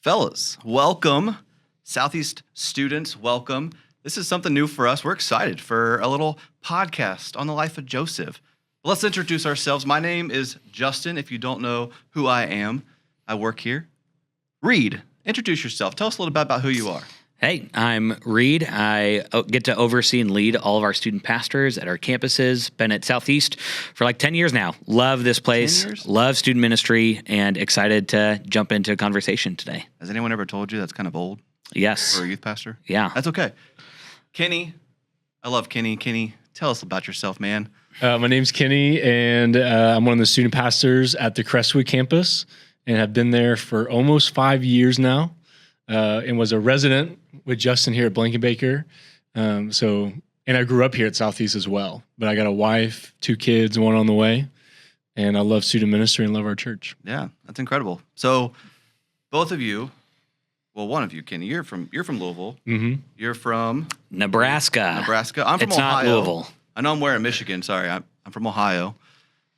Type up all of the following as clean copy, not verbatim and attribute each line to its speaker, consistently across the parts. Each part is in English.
Speaker 1: Fellas, welcome. Southeast students, welcome. This is something new for us. We're excited for a little podcast on the life of Joseph. Let's introduce ourselves. My name is Justin. If you don't know who I am, I work here. Reid, introduce yourself. Tell us a little bit about who you are.
Speaker 2: Hey, I'm Reid. I get to oversee and lead all of our student pastors at our campuses. Been at Southeast for like 10 years now. Love this place.
Speaker 1: 10 years?
Speaker 2: Love student ministry, and excited to jump into a conversation today.
Speaker 1: Has anyone ever told you that's kind of old
Speaker 2: Yes.
Speaker 1: for a youth pastor?
Speaker 2: Yeah.
Speaker 1: That's okay. Kenny, I love Kenny. Kenny, tell us about yourself, man.
Speaker 3: My name's Kenny, and I'm one of the student pastors at the Crestwood campus, and have been there for almost 5 years now, and was a resident with Justin here at Blankenbaker. And I grew up here at Southeast as well, but I got a wife, 2 kids, one on the way, and I love student ministry and love our church.
Speaker 1: Yeah, that's incredible. So both of you, well, one of you, Kenny, you're from Louisville.
Speaker 3: Mm-hmm.
Speaker 1: You're from
Speaker 2: Nebraska.
Speaker 1: I'm from
Speaker 2: It's
Speaker 1: Ohio.
Speaker 2: not Louisville.
Speaker 1: I know I'm wearing Michigan. Sorry, I'm from Ohio.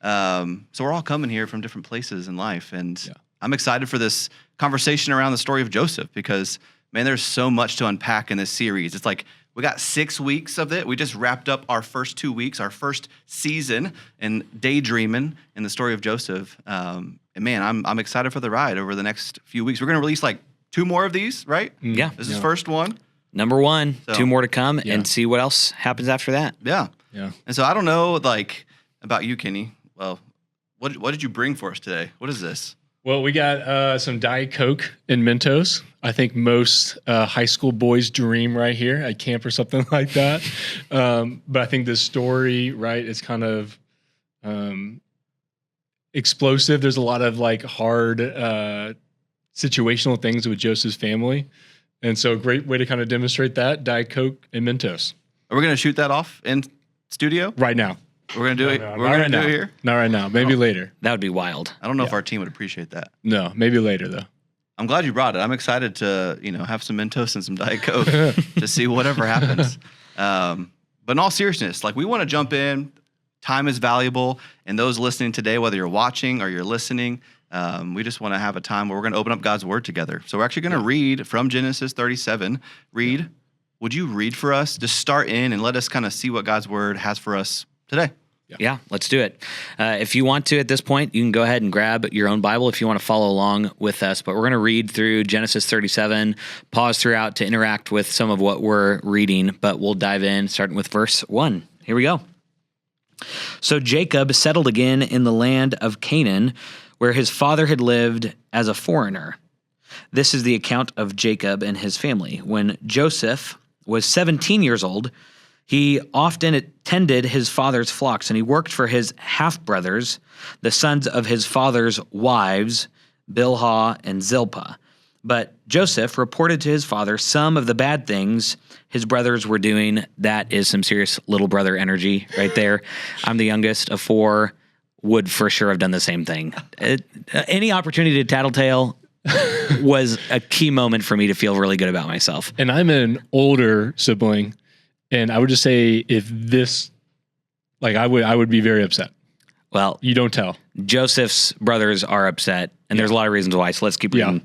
Speaker 1: So we're all coming here from different places in life, and I'm excited for this conversation around the story of Joseph because, man, there's so much to unpack in this series. It's like we got 6 weeks of it. We just wrapped up our first 2 weeks, our first season, and daydreaming in the story of Joseph. And man, I'm excited for the ride over the next few weeks. We're going to release like 2 more of these, right?
Speaker 2: Yeah.
Speaker 1: This is first one.
Speaker 2: Number 1,
Speaker 1: So-
Speaker 2: 2 more to come, and see what else happens after that.
Speaker 1: Yeah.
Speaker 3: Yeah.
Speaker 1: And so I don't know, like, about you, Kenny. Well, what did you bring for us today? What is this?
Speaker 3: Well, we got some Diet Coke and Mentos. I think most high school boys dream right here at camp or something like that. But I think this story, right, is kind of explosive. There's a lot of like hard situational things with Joseph's family. And so a great way to kind of demonstrate that, Diet Coke and Mentos.
Speaker 1: Are we going to shoot that off in studio?
Speaker 3: Right now.
Speaker 1: We're going to do it.
Speaker 3: No,
Speaker 1: We're going to
Speaker 3: not
Speaker 1: do
Speaker 3: right
Speaker 1: it
Speaker 3: now.
Speaker 1: here.
Speaker 3: Not right now. Maybe later.
Speaker 2: That would be wild.
Speaker 1: I don't know if our team would appreciate that.
Speaker 3: No, maybe later though.
Speaker 1: I'm glad you brought it. I'm excited to, have some Mentos and some Diet Coke to see whatever happens. But in all seriousness, like we want to jump in. Time is valuable. And those listening today, whether you're watching or you're listening, we just want to have a time where we're going to open up God's word together. So we're actually going to read from Genesis 37. Reid, would you read for us? Just start in and let us kind of see what God's word has for us today.
Speaker 2: Yeah, let's do it. If you want to at this point, you can go ahead and grab your own Bible if you want to follow along with us. But we're going to read through Genesis 37, pause throughout to interact with some of what we're reading. But we'll dive in, starting with verse 1. Here we go. So Jacob settled again in the land of Canaan, where his father had lived as a foreigner. This is the account of Jacob and his family. When Joseph was 17 years old, he often attended his father's flocks, and he worked for his half-brothers, the sons of his father's wives, Bilhah and Zilpah. But Joseph reported to his father some of the bad things his brothers were doing. That is some serious little brother energy right there. I'm the youngest of 4, would for sure have done the same thing. Any opportunity to tattletale was a key moment for me to feel really good about myself.
Speaker 3: And I'm an older sibling, and I would just say if this, like I would be very upset.
Speaker 2: Well,
Speaker 3: You don't tell.
Speaker 2: Joseph's brothers are upset, and there's a lot of reasons why, so let's keep reading.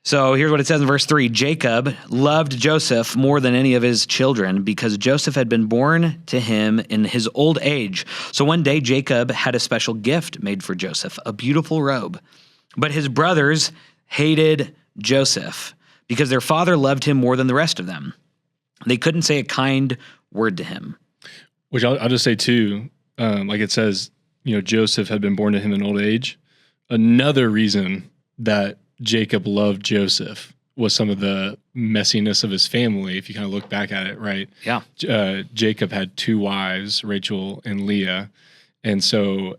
Speaker 2: So here's what it says in verse 3. Jacob loved Joseph more than any of his children because Joseph had been born to him in his old age. So one day Jacob had a special gift made for Joseph, a beautiful robe. But his brothers hated Joseph because their father loved him more than the rest of them. They couldn't say a kind word to him.
Speaker 3: Which I'll just say too, like it says, Joseph had been born to him in old age. Another reason that Jacob loved Joseph was some of the messiness of his family. If you kind of look back at it, right?
Speaker 2: Yeah.
Speaker 3: Jacob had 2 wives, Rachel and Leah. And so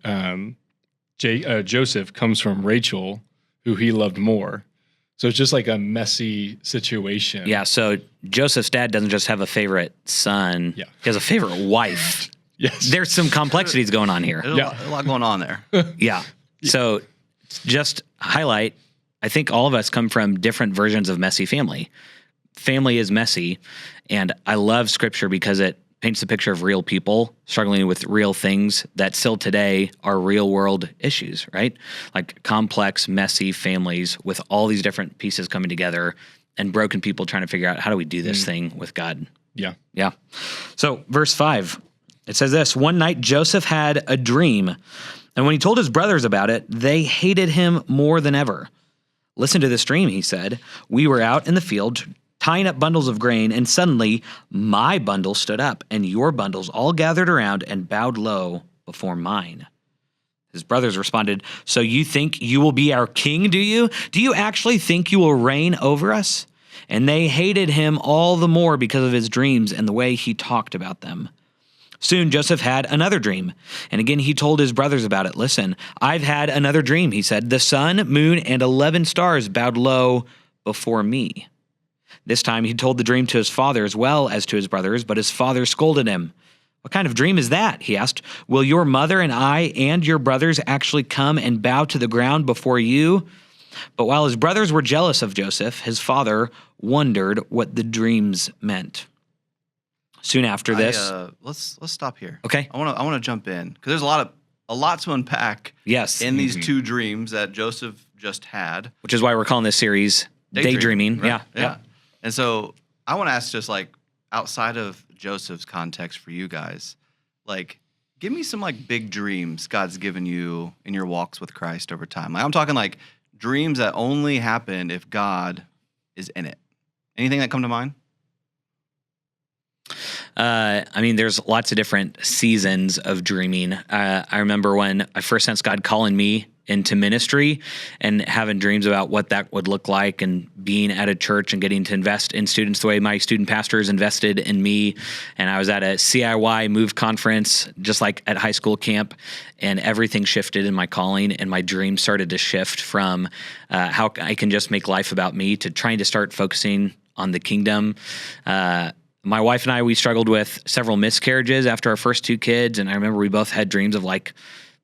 Speaker 3: Joseph comes from Rachel, who he loved more. So it's just like a messy situation.
Speaker 2: Yeah, so Joseph's dad doesn't just have a favorite son.
Speaker 3: Yeah.
Speaker 2: He has a favorite wife.
Speaker 3: Yes.
Speaker 2: There's some complexities going on here.
Speaker 1: There's a lot going on there.
Speaker 2: Yeah. So just highlight, I think all of us come from different versions of messy family. Family is messy, and I love Scripture because it paints the picture of real people struggling with real things that still today are real world issues, right? Like complex, messy families with all these different pieces coming together and broken people trying to figure out, how do we do this thing with God?
Speaker 3: Yeah.
Speaker 2: Yeah. So verse 5, it says this: one night Joseph had a dream, and when he told his brothers about it, they hated him more than ever. Listen to this dream, he said. We were out in the field tying up bundles of grain, and suddenly my bundle stood up, and your bundles all gathered around and bowed low before mine. His brothers responded, so you think you will be our king, do you? Do you actually think you will reign over us? And they hated him all the more because of his dreams and the way he talked about them. Soon Joseph had another dream, and again he told his brothers about it. Listen, I've had another dream, he said. The sun, moon, and 11 stars bowed low before me. This time he told the dream to his father as well as to his brothers, but his father scolded him. What kind of dream is that? He asked. Will your mother and I and your brothers actually come and bow to the ground before you? But while his brothers were jealous of Joseph, his father wondered what the dreams meant. Soon after this,
Speaker 1: let's stop here.
Speaker 2: Okay.
Speaker 1: I want to jump in because there's a lot to unpack.
Speaker 2: Yes.
Speaker 1: In these two dreams that Joseph just had,
Speaker 2: which is why we're calling this series Daydreaming.
Speaker 1: Right?
Speaker 2: Yeah.
Speaker 1: Yeah. And so I want to ask, just like outside of Joseph's context for you guys, like give me some like big dreams God's given you in your walks with Christ over time. Like I'm talking like dreams that only happen if God is in it. Anything that come to mind?
Speaker 2: I mean, there's lots of different seasons of dreaming. I remember when I first sensed God calling me into ministry and having dreams about what that would look like, and being at a church and getting to invest in students the way my student pastors invested in me. And I was at a CIY Move conference, just like at high school camp, and everything shifted in my calling, and my dreams started to shift from how I can just make life about me to trying to start focusing on the kingdom. My wife and I, we struggled with several miscarriages after our first two kids. And I remember we both had dreams of like,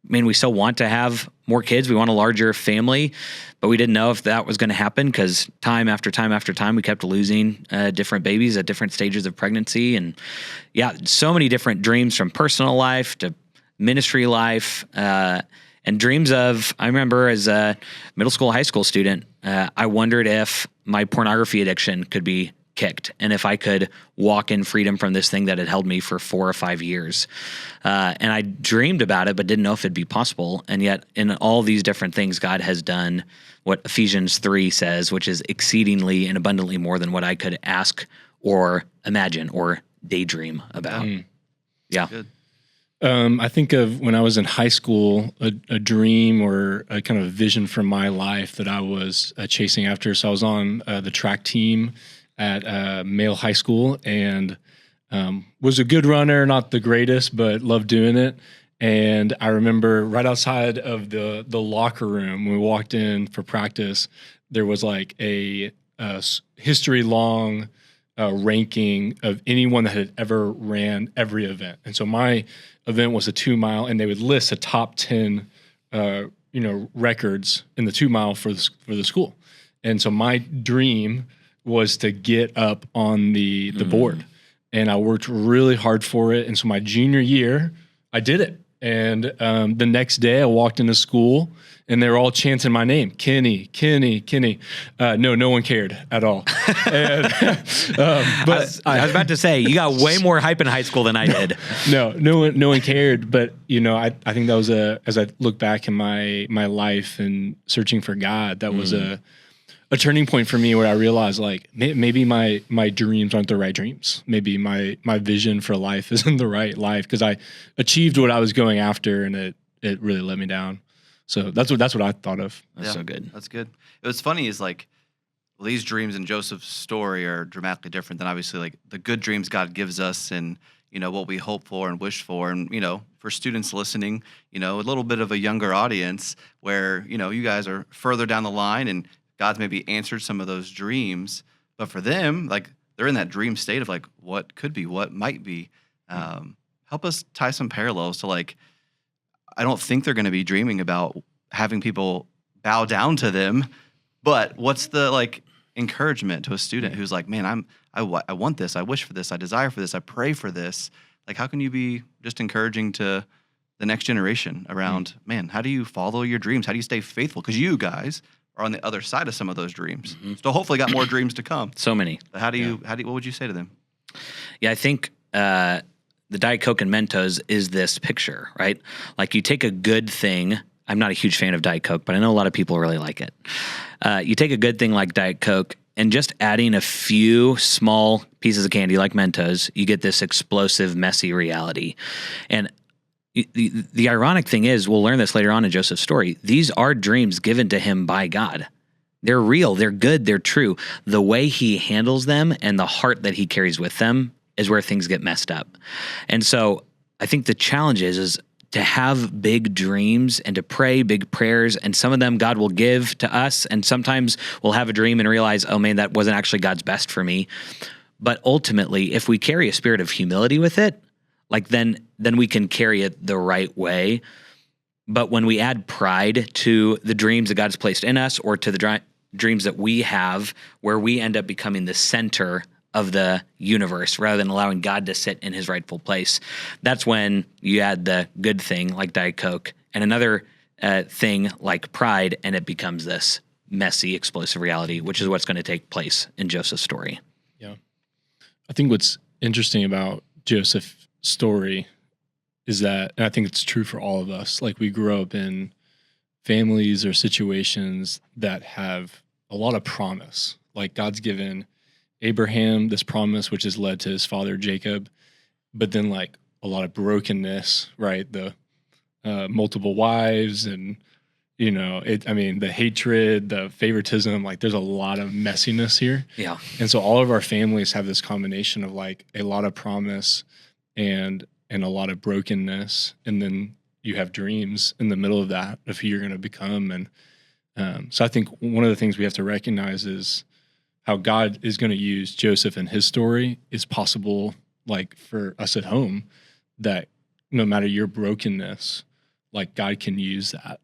Speaker 2: man, we still want to have more kids. We want a larger family, but we didn't know if that was going to happen because time after time after time, we kept losing different babies at different stages of pregnancy. And yeah, so many different dreams from personal life to ministry life, and dreams of, I remember as a middle school, high school student, I wondered if my pornography addiction could be kicked, and if I could walk in freedom from this thing that had held me for 4 or 5 years. And I dreamed about it, but didn't know if it'd be possible. And yet in all these different things, God has done what Ephesians 3 says, which is exceedingly and abundantly more than what I could ask or imagine or daydream about. Yeah.
Speaker 1: Good.
Speaker 3: I think of when I was in high school, a dream or a kind of vision from my life that I was chasing after. So I was on the track team at Male High School, and was a good runner, not the greatest, but loved doing it. And I remember right outside of the locker room, when we walked in for practice, there was like a history-long ranking of anyone that had ever ran every event. And so my event was a 2-mile, and they would list the top 10 records in the 2-mile for the school. And so my dream was to get up on the board, and I worked really hard for it. And so my junior year, I did it. And the next day I walked into school and they were all chanting my name, Kenny, Kenny, Kenny. No one cared at all. And,
Speaker 2: but I was about to say, you got way more hype in high school than I did.
Speaker 3: No one cared. But I think that was as I look back in my life and searching for God, that was a turning point for me where I realized like maybe my dreams aren't the right dreams. Maybe my vision for life isn't the right life, because I achieved what I was going after, and it really let me down. So that's what I thought of.
Speaker 2: That's so good.
Speaker 1: That's good. What's funny is like, well, these dreams in Joseph's story are dramatically different than obviously like the good dreams God gives us, and what we hope for and wish for. And for students listening, a little bit of a younger audience where you guys are further down the line and God's maybe answered some of those dreams, but for them, like they're in that dream state of like what could be, what might be. Help us tie some parallels to like, I don't think they're going to be dreaming about having people bow down to them, but what's the like encouragement to a student who's like, man, I want this, I wish for this, I desire for this, I pray for this. Like, how can you be just encouraging to the next generation around, man, how do you follow your dreams? How do you stay faithful? Because you guys are on the other side of some of those dreams. So hopefully got more dreams to come.
Speaker 2: So many.
Speaker 1: But what would you say to them?
Speaker 2: Yeah, I think the Diet Coke and Mentos is this picture, right? Like, you take a good thing. I'm not a huge fan of Diet Coke, but I know a lot of people really like it. You take a good thing like Diet Coke and just adding a few small pieces of candy like Mentos, you get this explosive, messy reality. And the ironic thing is, we'll learn this later on in Joseph's story, these are dreams given to him by God. They're real, they're good, they're true. The way he handles them and the heart that he carries with them is where things get messed up. And so I think the challenge is to have big dreams and to pray big prayers, and some of them God will give to us, and sometimes we'll have a dream and realize, oh man, that wasn't actually God's best for me. But ultimately, if we carry a spirit of humility with it, like then we can carry it the right way. But when we add pride to the dreams that God's placed in us, or to the dreams that we have, where we end up becoming the center of the universe rather than allowing God to sit in his rightful place, that's when you add the good thing like Diet Coke and another thing like pride, and it becomes this messy, explosive reality, which is what's going to take place in Joseph's story.
Speaker 3: Yeah. I think what's interesting about Joseph's story is that, and I think it's true for all of us, like, we grow up in families or situations that have a lot of promise. Like, God's given Abraham this promise, which has led to his father Jacob, but then like a lot of brokenness, right? The multiple wives, and the hatred, the favoritism, like, there's a lot of messiness here.
Speaker 2: Yeah.
Speaker 3: And so all of our families have this combination of like a lot of promise and a lot of brokenness, and then you have dreams in the middle of that of who you're going to become. And so I think one of the things we have to recognize is how God is going to use Joseph and his story is possible, like, for us at home, that no matter your brokenness, like, God can use that.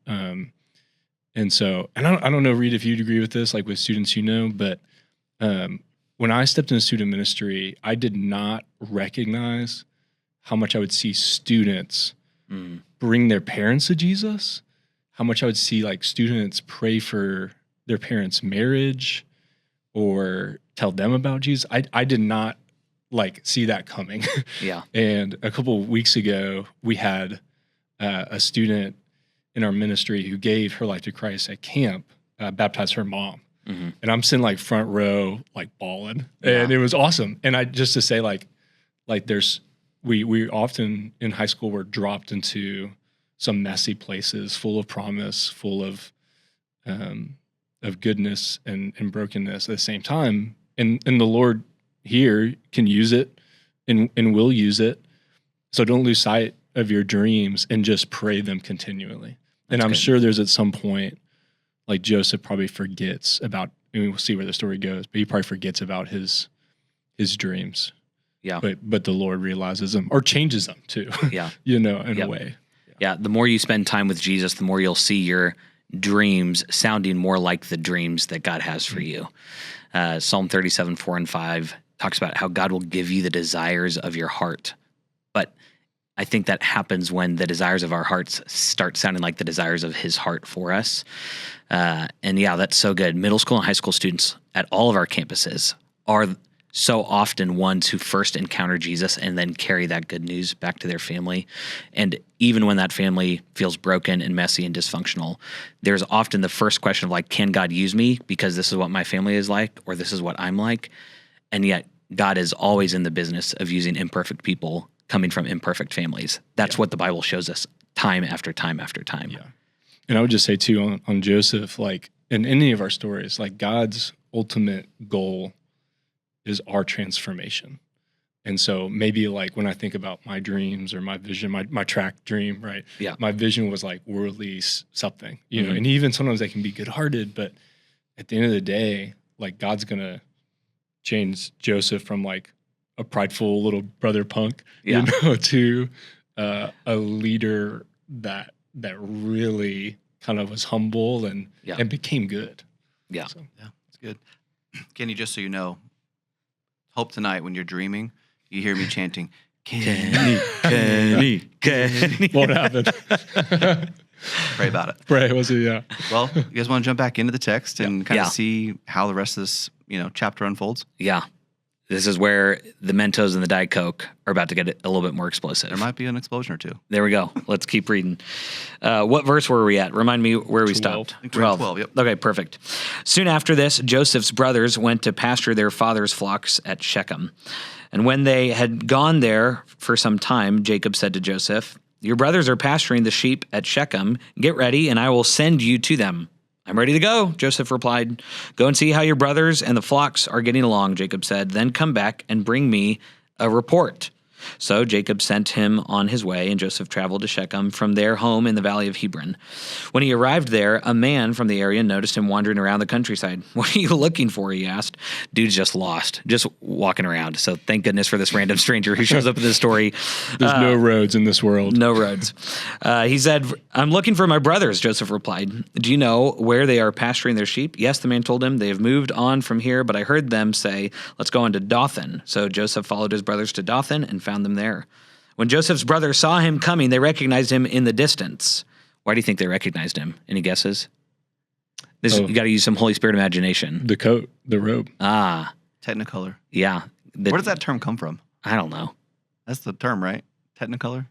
Speaker 3: And so, and I don't know, Reid, if you'd agree with this, like with students, but when I stepped into student ministry, I did not recognize how much I would see students bring their parents to Jesus, how much I would see like students pray for their parents' marriage or tell them about Jesus. I did not like see that coming.
Speaker 2: Yeah. And
Speaker 3: a couple of weeks ago, we had a student in our ministry who gave her life to Christ at camp, baptized her mom. Mm-hmm. And I'm sitting like front row, like bawling. Yeah. And it was awesome. And I just to say like there's, we often in high school were dropped into some messy places full of promise, full of goodness and brokenness at the same time. And the Lord here can use it and will use it. So don't lose sight of your dreams and just pray them continually. And I'm sure there's at some point, like Joseph probably forgets about, and we'll see where the story goes, but he probably forgets about his dreams.
Speaker 2: Yeah.
Speaker 3: But the Lord realizes them or changes them too.
Speaker 2: Yeah.
Speaker 3: In a way.
Speaker 2: Yeah. The more you spend time with Jesus, the more you'll see your dreams sounding more like the dreams that God has for you. Psalm 37, 4 and 5 talks about how God will give you the desires of your heart. But I think that happens when the desires of our hearts start sounding like the desires of his heart for us. And yeah, that's so good. Middle school and high school students at all of our campuses are so often ones who first encounter Jesus and then carry that good news back to their family. And even when that family feels broken and messy and dysfunctional, there's often the first question of like, can God use me because this is what my family is like, or this is what I'm like? And yet God is always in the business of using imperfect people coming from imperfect families. That's what the Bible shows us time after time after time.
Speaker 3: Yeah. And I would just say too on Joseph, like in any of our stories, like God's ultimate goal is our transformation. And so maybe like when I think about my dreams or my vision, my track dream, right?
Speaker 2: Yeah.
Speaker 3: My vision was like worldly something, know, and even sometimes they can be good-hearted, but at the end of the day, like God's going to change Joseph from like a prideful little brother punk, to a leader that really kind of was humble and became good.
Speaker 2: Yeah.
Speaker 3: So.
Speaker 1: Yeah, that's good. Kenny, just so you know, hope tonight when you're dreaming, you hear me chanting, Kenny.
Speaker 3: Won't happen.
Speaker 1: Pray about it.
Speaker 3: Pray, was it? Yeah.
Speaker 1: Well, you guys want to jump back into the text and kind of
Speaker 2: Yeah.
Speaker 1: see how the rest of this, chapter unfolds?
Speaker 2: Yeah. This is where the Mentos and the Diet Coke are about to get a little bit more explosive.
Speaker 1: There might be an explosion or two.
Speaker 2: There we go. Let's keep reading. What verse were we at? Remind me where we
Speaker 3: 12.
Speaker 2: stopped.
Speaker 1: I think we're at 12, yep.
Speaker 2: Okay, perfect. Soon after this, Joseph's brothers went to pasture their father's flocks at Shechem. And when they had gone there for some time, Jacob said to Joseph, "Your brothers are pasturing the sheep at Shechem. Get ready, and I will send you to them." "I'm ready to go," Joseph replied. "Go and see how your brothers and the flocks are getting along," Jacob said. "Then come back and bring me a report." So Jacob sent him on his way, and Joseph traveled to Shechem from their home in the valley of Hebron. When he arrived there, a man from the area noticed him wandering around the countryside. "What are you looking for?" he asked. "Dude's just lost, just walking around." So thank goodness for this random stranger who shows up in this story.
Speaker 3: There's no roads in this world.
Speaker 2: No roads. He said, "I'm looking for my brothers," Joseph replied. "Do you know where they are pasturing their sheep?" "Yes," the man told him. "They have moved on from here, but I heard them say, 'Let's go on to Dothan.'" So Joseph followed his brothers to Dothan and found them there. When Joseph's brothers saw him coming, they recognized him in the distance. Why do you think they recognized him? Any guesses? You got to use some Holy Spirit imagination.
Speaker 3: The coat, the robe.
Speaker 2: Ah,
Speaker 1: Technicolor.
Speaker 2: yeah.
Speaker 1: Where does that term come from?
Speaker 2: I don't know.
Speaker 1: That's the term, right? Technicolor?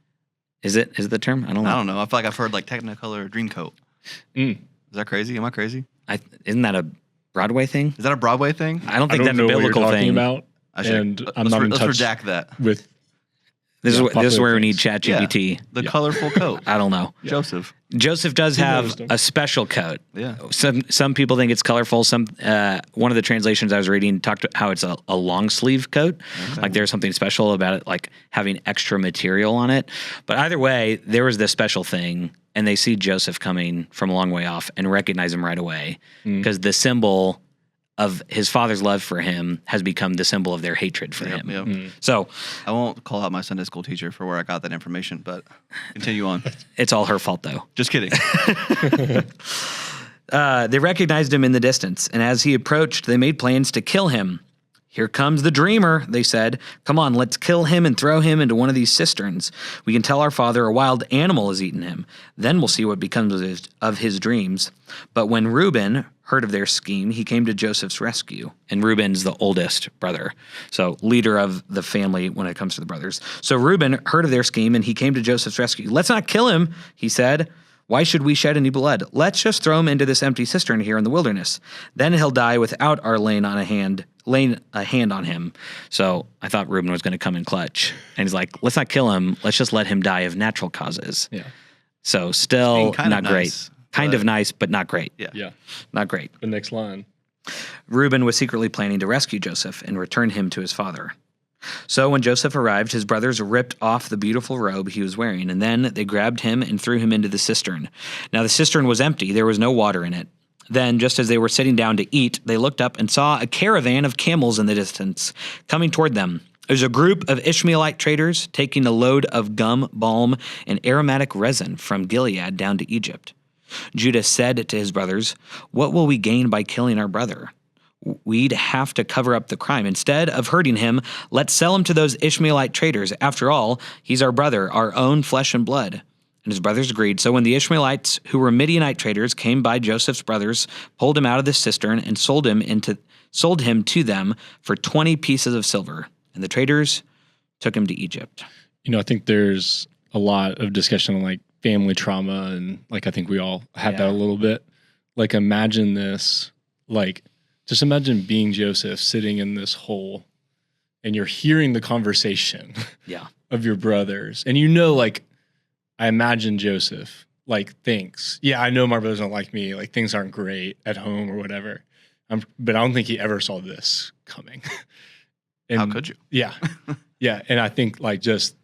Speaker 2: Is it the term? I don't know.
Speaker 1: I don't know. I feel like I've heard like Technicolor Dreamcoat.
Speaker 3: Mm.
Speaker 1: Is that crazy? Am I crazy?
Speaker 2: Isn't that a Broadway thing?
Speaker 1: Is that a Broadway thing?
Speaker 2: I don't think
Speaker 3: I don't
Speaker 2: that's a
Speaker 3: know what you're
Speaker 2: biblical
Speaker 3: talking
Speaker 2: thing.
Speaker 3: about.
Speaker 1: I should,
Speaker 3: And I'm
Speaker 1: let's,
Speaker 3: not in
Speaker 1: let's
Speaker 3: touch
Speaker 1: redact that.
Speaker 3: with
Speaker 2: This
Speaker 3: Yeah,
Speaker 2: is where we need
Speaker 3: popular
Speaker 2: ChatGPT.
Speaker 1: The colorful coat.
Speaker 2: I don't know.
Speaker 1: Joseph.
Speaker 2: Joseph does
Speaker 3: Who
Speaker 2: have
Speaker 3: knows them?
Speaker 2: a special coat.
Speaker 1: Yeah.
Speaker 2: Some people think it's colorful. Some one of the translations I was reading talked about how it's a long sleeve coat. Like there's something special about it, like having extra material on it. But either way, there was this special thing, and they see Joseph coming from a long way off and recognize him right away because the symbol of his father's love for him has become the symbol of their hatred for him.
Speaker 1: Yep.
Speaker 2: So
Speaker 1: I won't call out my Sunday school teacher for where I got that information, but continue on.
Speaker 2: it's all her fault, though.
Speaker 1: Just kidding.
Speaker 2: They recognized him in the distance, and as he approached, they made plans to kill him. "Here comes the dreamer," they said. "Come on, let's kill him and throw him into one of these cisterns. We can tell our father a wild animal has eaten him. Then we'll see what becomes of his dreams." But when Reuben heard of their scheme, he came to Joseph's rescue. And Reuben's the oldest brother, so leader of the family when it comes to the brothers. So Reuben heard of their scheme, and he came to Joseph's rescue. "Let's not kill him," he said. "Why should we shed any blood? Let's just throw him into this empty cistern here in the wilderness. Then he'll die without our laying a hand on him." So I thought Reuben was going to come in clutch. And he's like, let's not kill him. Let's just let him die of natural causes.
Speaker 3: Yeah.
Speaker 2: So still
Speaker 1: kind of
Speaker 2: not great.
Speaker 1: nice,
Speaker 2: Kind
Speaker 1: but-
Speaker 2: of nice, but not great.
Speaker 3: Yeah.
Speaker 2: Not great.
Speaker 3: The next line.
Speaker 2: Reuben was secretly planning to rescue Joseph and return him to his father. So when Joseph arrived, his brothers ripped off the beautiful robe he was wearing, and then they grabbed him and threw him into the cistern. Now the cistern was empty. There was no water in it. Then, just as they were sitting down to eat, they looked up and saw a caravan of camels in the distance coming toward them. It was a group of Ishmaelite traders taking a load of gum, balm, and aromatic resin from Gilead down to Egypt. Judah said to his brothers, "What will we gain by killing our brother? We'd have to cover up the crime. Instead of hurting him, let's sell him to those Ishmaelite traders. After all, he's our brother, our own flesh and blood." And his brothers agreed. So when the Ishmaelites, who were Midianite traders, came by, Joseph's brothers pulled him out of the cistern and sold him to them for 20 pieces of silver. And the traders took him to Egypt.
Speaker 3: I think there's a lot of discussion on like family trauma, and like I think we all had that a little bit. Like imagine this, like just imagine being Joseph sitting in this hole and you're hearing the conversation of your brothers. And like I imagine Joseph like thinks, yeah, I know my brothers don't like me, like things aren't great at home or whatever. But I don't think he ever saw this coming. And,
Speaker 1: how could you?
Speaker 3: Yeah. Yeah. And I think like this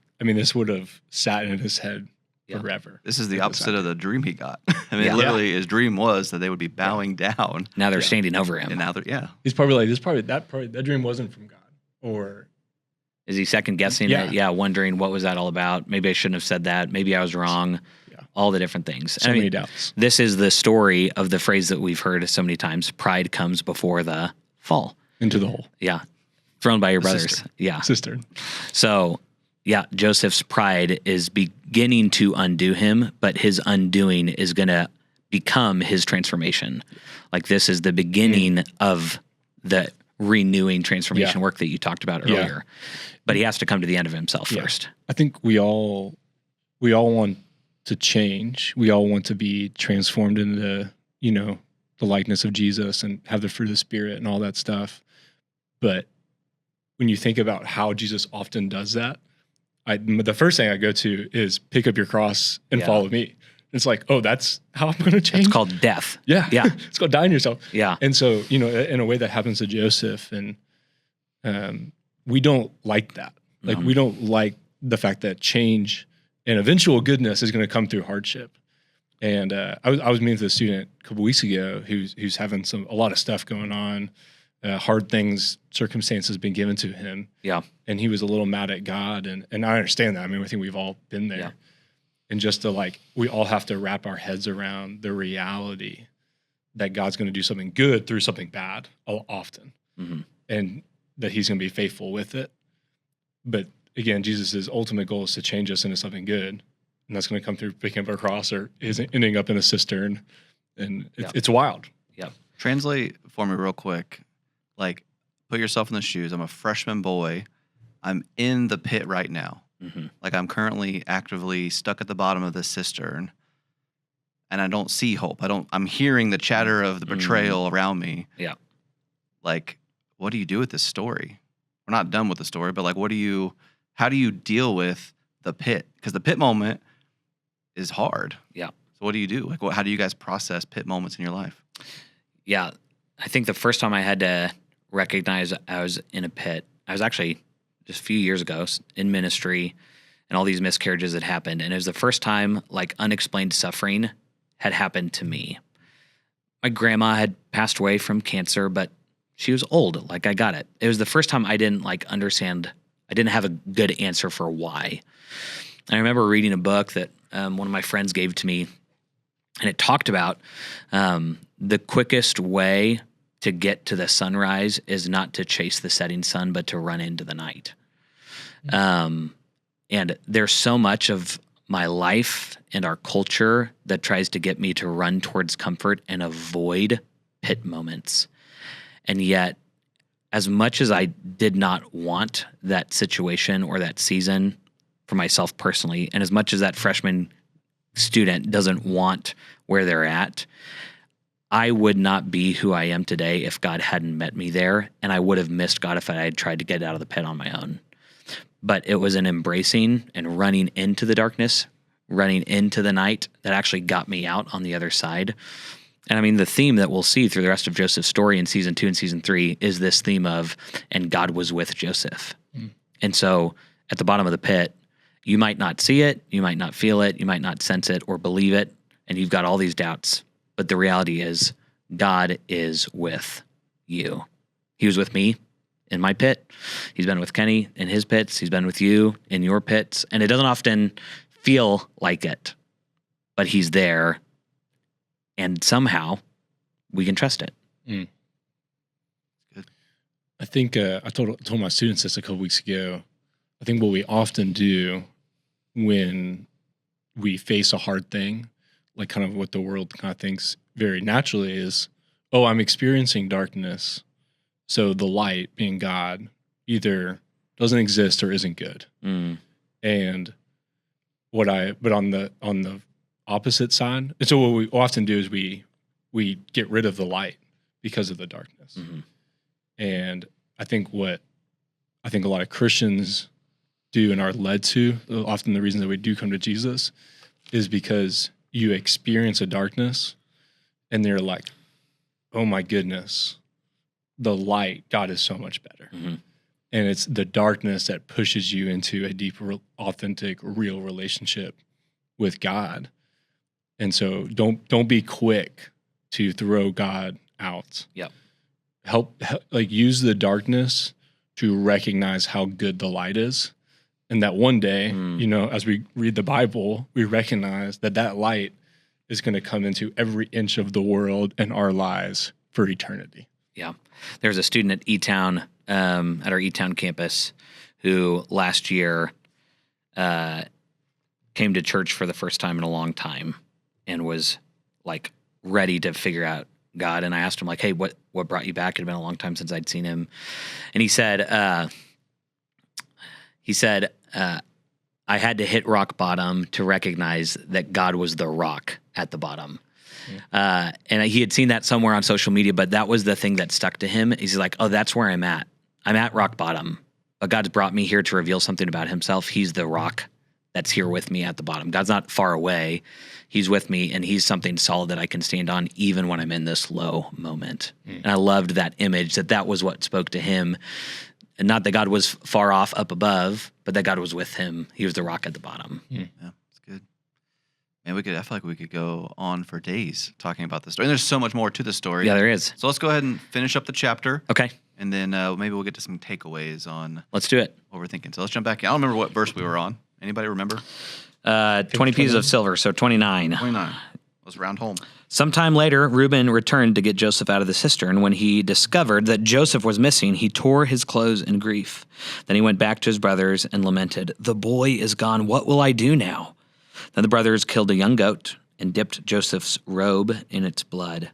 Speaker 3: would have sat in his head forever.
Speaker 1: This is the opposite of the dream he got. I mean, literally, his dream was that they would be bowing down.
Speaker 2: Now they're standing over him.
Speaker 1: And now they're,
Speaker 3: He's probably like, that dream wasn't from God. Or
Speaker 2: is he second guessing it? Yeah, wondering what was that all about? Maybe I shouldn't have said that. Maybe I was wrong. Yeah. All the different things.
Speaker 3: So many doubts.
Speaker 2: This is the story of the phrase that we've heard so many times: pride comes before the fall.
Speaker 3: Into the hole.
Speaker 2: Yeah. Thrown by your brothers.
Speaker 3: Cistern.
Speaker 2: Yeah.
Speaker 3: Cistern.
Speaker 2: So, Yeah, Joseph's pride is beginning to undo him, but his undoing is going to become his transformation. Like this is the beginning of the renewing transformation work that you talked about earlier. But he has to come to the end of himself first.
Speaker 3: I think we all want to change. We all want to be transformed into, the likeness of Jesus and have the fruit of the Spirit and all that stuff. But when you think about how Jesus often does that, the first thing I go to is pick up your cross and follow me. It's like, oh, that's how I'm going to change.
Speaker 2: It's called death.
Speaker 3: Yeah. It's called dying yourself.
Speaker 2: Yeah.
Speaker 3: And so, in a way that happens to Joseph, and we don't like that. Like, we don't like the fact that change and eventual goodness is going to come through hardship. And I was meeting with a student a couple weeks ago who's having a lot of stuff going on. Hard circumstances been given to him. Yeah. And he was a little mad at God. And I understand that. I mean, I think we've all been there. Yeah. And just we all have to wrap our heads around the reality that God's going to do something good through something bad often. Mm-hmm. And that he's going to be faithful with it. But again, Jesus' ultimate goal is to change us into something good. And that's going to come through picking up a cross or ending up in a cistern. And it's wild.
Speaker 1: Yeah. Translate for me real quick. Like, put yourself in the shoes. I'm a freshman boy. I'm in the pit right now. Mm-hmm. Like, I'm currently actively stuck at the bottom of this cistern, and I don't see hope. I'm hearing the chatter of the betrayal around me. Yeah. Like, what do you do with this story? We're not done with the story, but like, how do you deal with the pit? Because the pit moment is hard. Yeah. So what do you do? Like, how do you guys process pit moments in your life?
Speaker 2: Yeah. I think the first time I had to recognize I was in a pit, I was actually just a few years ago in ministry, and all these miscarriages had happened. And it was the first time like unexplained suffering had happened to me. My grandma had passed away from cancer, but she was old. Like, I got it. It was the first time I didn't understand. I didn't have a good answer for why. And I remember reading a book that one of my friends gave to me, and it talked about the quickest way to get to the sunrise is not to chase the setting sun, but to run into the night. And there's so much of my life and our culture that tries to get me to run towards comfort and avoid pit moments. And yet, as much as I did not want that situation or that season for myself personally, and as much as that freshman student doesn't want where they're at, I would not be who I am today if God hadn't met me there, and I would have missed God if I had tried to get out of the pit on my own. But it was an embracing and running into the darkness, running into the night that actually got me out on the other side. And I mean, the theme that we'll see through the rest of Joseph's story in season 2 and season 3 is this theme of, and God was with Joseph. And so at the bottom of the pit, you might not see it, you might not feel it, you might not sense it or believe it, and you've got all these doubts. But the reality is, God is with you. He was with me in my pit. He's been with Kenny in his pits. He's been with you in your pits. And it doesn't often feel like it, but he's there. And somehow we can trust it.
Speaker 3: Good. I think I told my students this a couple weeks ago. I think what we often do when we face a hard thing, like kind of what the world kind of thinks very naturally is, oh, I'm experiencing darkness. So the light, being God, either doesn't exist or isn't good. And but on the opposite side, and so what we often do is we get rid of the light because of the darkness. And I think a lot of Christians do and are led to, often the reason that we do come to Jesus is because you experience a darkness and they're like, oh my goodness, the light, God is so much better. And it's the darkness that pushes you into a deep, authentic, real relationship with God. And so don't be quick to throw God out. Yep. Help use the darkness to recognize how good the light is. And that one day, as we read the Bible, we recognize that light is going to come into every inch of the world and our lives for eternity.
Speaker 2: Yeah. There's a student at E-Town, at our E-Town campus, who last year came to church for the first time in a long time and was like ready to figure out God. And I asked him like, hey, what brought you back? It had been a long time since I'd seen him. And he said, I had to hit rock bottom to recognize that God was the rock at the bottom. And he had seen that somewhere on social media, but that was the thing that stuck to him. He's like, oh, that's where I'm at. I'm at rock bottom, but God's brought me here to reveal something about himself. He's the rock that's here with me at the bottom. God's not far away. He's with me, and he's something solid that I can stand on even when I'm in this low moment. And I loved that image, that was what spoke to him. And not that God was far off up above, but that God was with him. He was the rock at the bottom.
Speaker 1: Yeah, that's good. And I feel like we could go on for days talking about this story. And there's so much more to the story.
Speaker 2: Yeah, there is.
Speaker 1: So let's go ahead and finish up the chapter.
Speaker 2: Okay.
Speaker 1: And then maybe we'll get to some takeaways on
Speaker 2: Let's do it.
Speaker 1: what we're thinking. So let's jump back. I don't remember what verse we were on. Anybody remember?
Speaker 2: 20 pieces of silver, so 29.
Speaker 1: 29. Let's round home.
Speaker 2: Sometime later, Reuben returned to get Joseph out of the cistern. When he discovered that Joseph was missing, he tore his clothes in grief. Then he went back to his brothers and lamented, "The boy is gone. What will I do now?" Then the brothers killed a young goat and dipped Joseph's robe in its blood.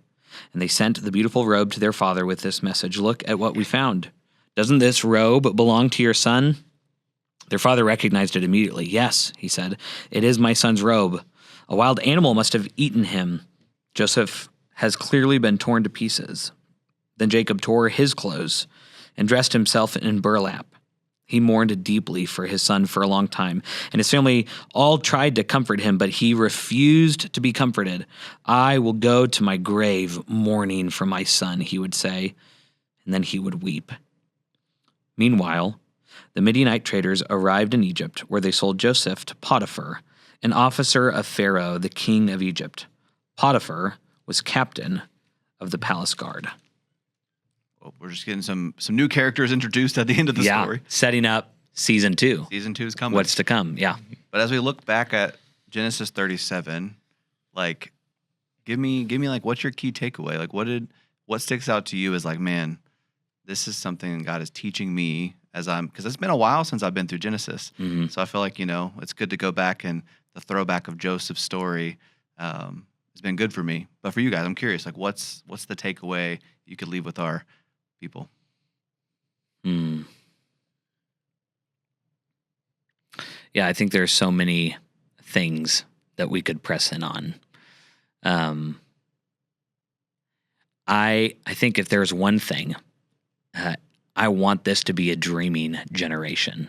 Speaker 2: And they sent the beautiful robe to their father with this message, "Look at what we found. Doesn't this robe belong to your son?" Their father recognized it immediately. "Yes," he said, "it is my son's robe. A wild animal must have eaten him. Joseph has clearly been torn to pieces." Then Jacob tore his clothes and dressed himself in burlap. He mourned deeply for his son for a long time, and his family all tried to comfort him, but he refused to be comforted. "I will go to my grave mourning for my son," he would say, and then he would weep. Meanwhile, the Midianite traders arrived in Egypt, where they sold Joseph to Potiphar, an officer of Pharaoh, the king of Egypt. Potiphar was captain of the palace guard.
Speaker 1: Well, we're just getting some new characters introduced at the end of the story.
Speaker 2: Setting up season 2.
Speaker 1: Season 2 is coming.
Speaker 2: What's to come, yeah.
Speaker 1: But as we look back at Genesis 37, like, give me like, what's your key takeaway? Like, what sticks out to you as like, man, this is something God is teaching me because it's been a while since I've been through Genesis.
Speaker 2: Mm-hmm.
Speaker 1: So I feel like, it's good to go back, and the throwback of Joseph's story has been good for me. But for you guys, I'm curious, like, what's the takeaway you could leave with our people?
Speaker 2: Yeah, I think there's so many things that we could press in on. I think if there's one thing, I want this to be a dreaming generation.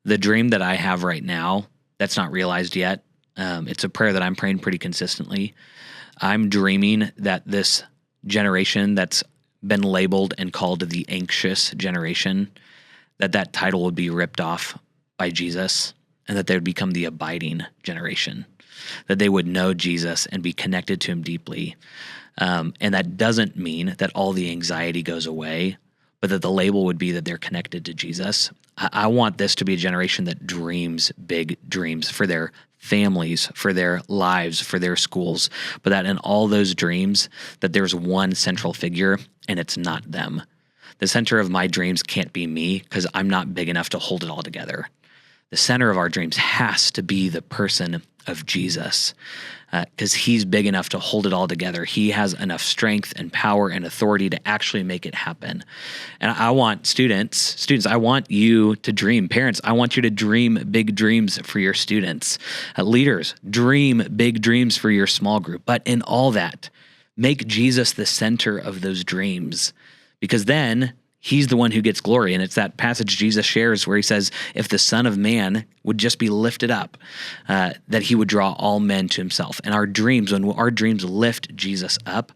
Speaker 2: The dream that I have right now, that's not realized yet. It's a prayer that I'm praying pretty consistently. I'm dreaming that this generation that's been labeled and called the anxious generation, that title would be ripped off by Jesus, and that they would become the abiding generation, that they would know Jesus and be connected to him deeply. And that doesn't mean that all the anxiety goes away, but that the label would be that they're connected to Jesus. I want this to be a generation that dreams big dreams for their families, for their lives, for their schools, but that in all those dreams, that there's one central figure, and it's not them. The center of my dreams can't be me, because I'm not big enough to hold it all together. The center of our dreams has to be the person of Jesus, because he's big enough to hold it all together. He has enough strength and power and authority to actually make it happen. And I want students, I want you to dream. Parents, I want you to dream big dreams for your students. Leaders, dream big dreams for your small group. But in all that, make Jesus the center of those dreams, because then he's the one who gets glory. And it's that passage Jesus shares where he says, if the Son of Man would just be lifted up, that he would draw all men to himself. And our dreams, when our dreams lift Jesus up,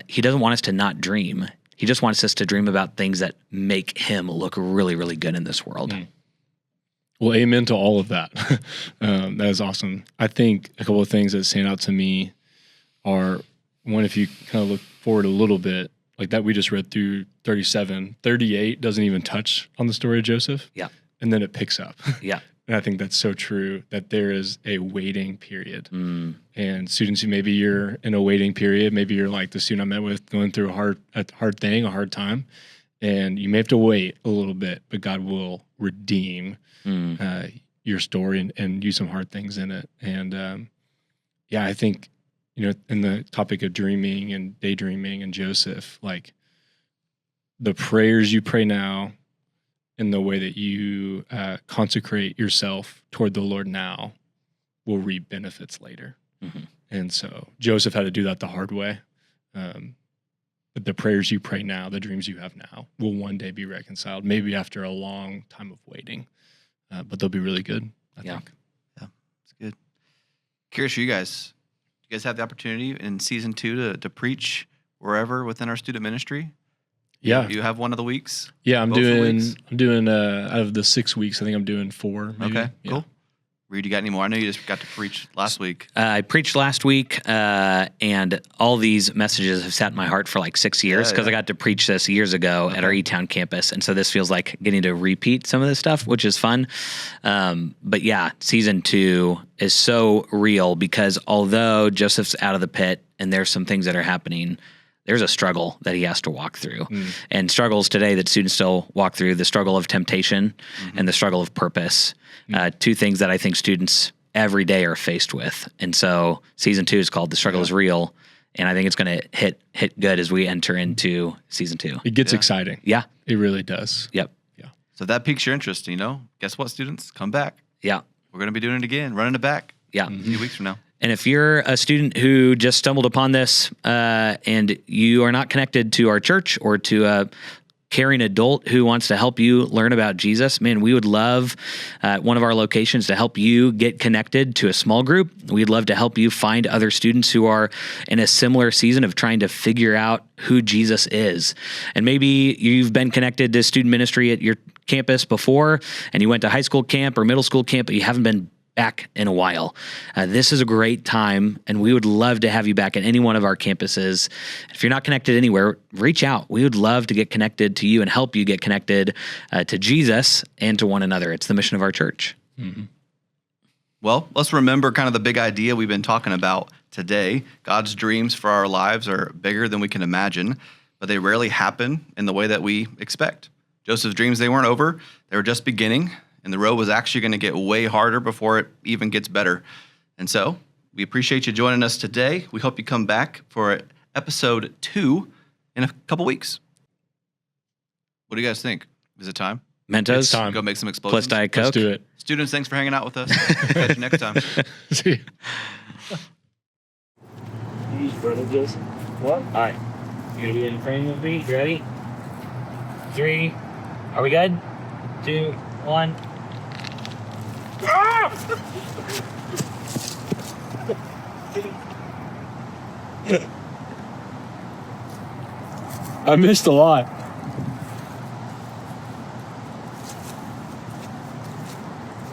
Speaker 2: he doesn't want us to not dream. He just wants us to dream about things that make him look really, really good in this world.
Speaker 3: Well, amen to all of that. That is awesome. I think a couple of things that stand out to me are, one, if you kind of look forward a little bit, like that we just read through 37, 38 doesn't even touch on the story of Joseph.
Speaker 2: Yeah.
Speaker 3: And then it picks up.
Speaker 2: Yeah.
Speaker 3: And I think that's so true, that there is a waiting period. And students, maybe you're in a waiting period. Maybe you're like the student I met with, going through a hard time. And you may have to wait a little bit, but God will redeem your story and use some hard things in it. And I think, in the topic of dreaming and daydreaming and Joseph, like the prayers you pray now and the way that you consecrate yourself toward the Lord now will reap benefits later.
Speaker 2: Mm-hmm.
Speaker 3: And so Joseph had to do that the hard way. But the prayers you pray now, the dreams you have now, will one day be reconciled, maybe after a long time of waiting. But they'll be really good, I think.
Speaker 1: Yeah, it's good. Curious for you guys. You guys have the opportunity in season 2 to preach wherever within our student ministry?
Speaker 3: Yeah.
Speaker 1: You have one of the weeks?
Speaker 3: Yeah, I'm
Speaker 1: Both the
Speaker 3: doing
Speaker 1: weeks?
Speaker 3: out of the 6 weeks, I think I'm doing 4. Maybe.
Speaker 1: Okay,
Speaker 3: Yeah.
Speaker 1: cool. Reid, you got any more? I know you just got to preach last week.
Speaker 2: I preached last week, and all these messages have sat in my heart for like 6 years because I got to preach this years ago at our E-Town campus. And so this feels like getting to repeat some of this stuff, which is fun. But yeah, season 2 is so real because although Joseph's out of the pit and there's some things that are happening, there's a struggle that he has to walk through. And struggles today that students still walk through, the struggle of temptation and the struggle of purpose. 2 things that I think students every day are faced with. And so season 2 is called The Struggle is Real. And I think it's going to hit good as we enter into season 2.
Speaker 3: It gets exciting.
Speaker 2: Yeah.
Speaker 3: It really does.
Speaker 2: Yep.
Speaker 3: Yeah.
Speaker 1: So if that piques your interest, guess what, students? Come back.
Speaker 2: Yeah.
Speaker 1: We're going to be doing it again, running it back
Speaker 2: Yeah.
Speaker 1: a few weeks from now.
Speaker 2: And if you're a student who just stumbled upon this and you are not connected to our church or to a caring adult who wants to help you learn about Jesus, man, we would love one of our locations to help you get connected to a small group. We'd love to help you find other students who are in a similar season of trying to figure out who Jesus is. And maybe you've been connected to student ministry at your campus before and you went to high school camp or middle school camp, but you haven't been back in a while. This is a great time, and we would love to have you back at any one of our campuses. If you're not connected anywhere, reach out. We would love to get connected to you and help you get connected to Jesus and to one another. It's the mission of our church.
Speaker 3: Mm-hmm.
Speaker 1: Well, let's remember kind of the big idea we've been talking about today. God's dreams for our lives are bigger than we can imagine, but they rarely happen in the way that we expect. Joseph's dreams, they weren't over. They were just beginning. And the road was actually going to get way harder before it even gets better. And so we appreciate you joining us today. We hope you come back for episode 2 in a couple weeks. What do you guys think? Is it time?
Speaker 2: Mentos,
Speaker 3: It's time.
Speaker 1: Go make some explosions.
Speaker 2: plus Diet Coke.
Speaker 3: Let's do it.
Speaker 1: Students, thanks for hanging out with us. Catch you next time.
Speaker 3: See you.
Speaker 2: Brother Joseph. What? All right. You gonna be in frame with me? You ready? 3. Are we good? 2, 1.
Speaker 3: I missed a lot.